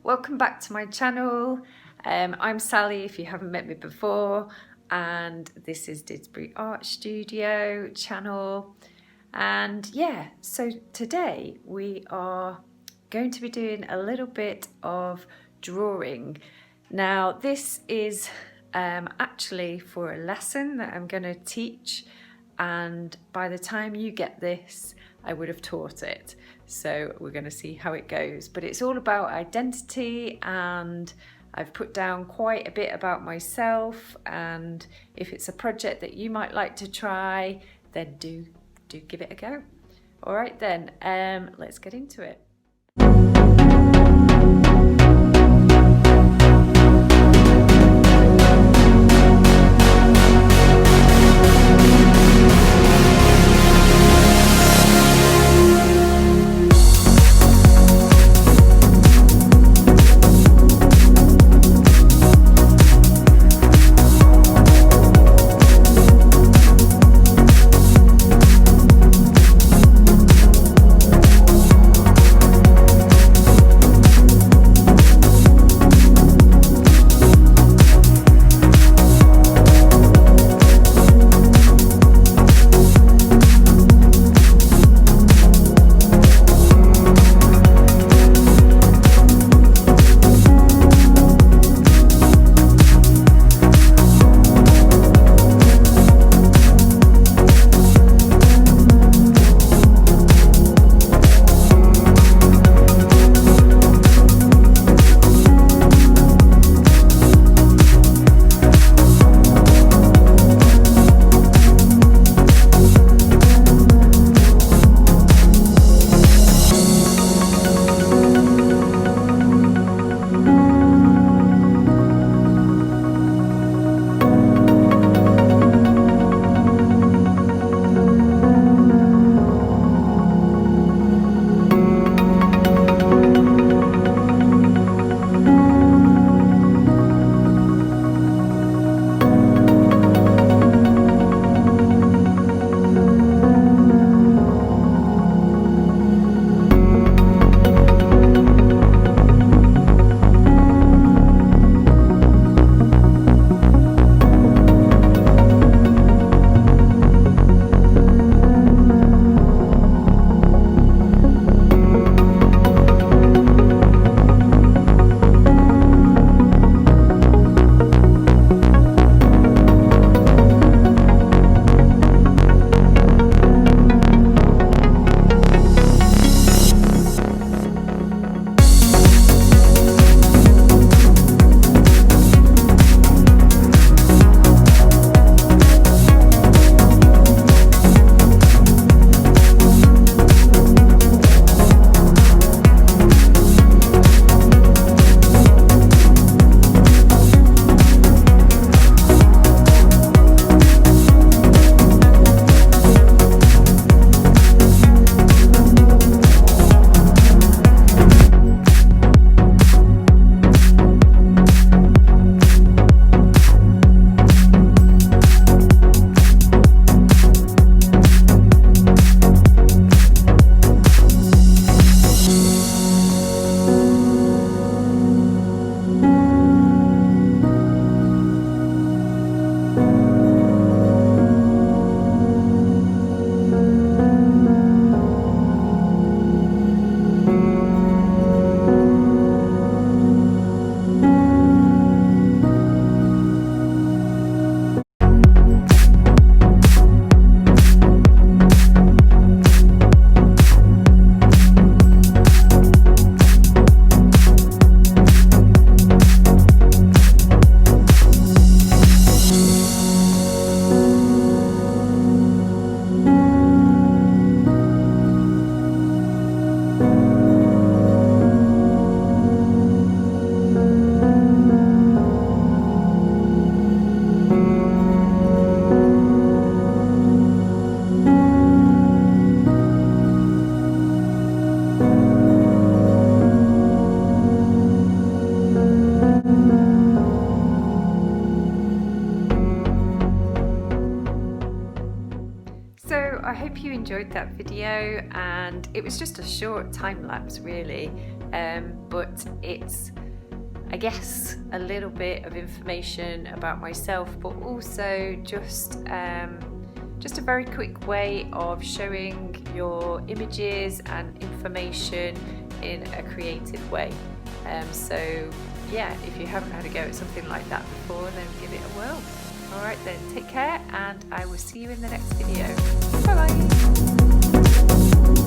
Welcome back to my channel. I'm Sally if you haven't met me before, and this is Didsbury Art Studio channel. And yeah, so today we are going to be doing a little bit of drawing. Now this is actually for a lesson that I'm going to teach, and by the time you get this I would have taught it, so we're going to see how it goes. But it's all about identity, and I've put down quite a bit about myself, and if it's a project that you might like to try, then do give it a go. All right then, let's get into it. I hope you enjoyed that video, and it was just a short time lapse really. but it's, I guess, a little bit of information about myself, but also just a very quick way of showing your images and information in a creative way. So yeah, if you haven't had a go at something like that before, then give it a whirl. Alright then, take care, and I will see you in the next video. Bye bye!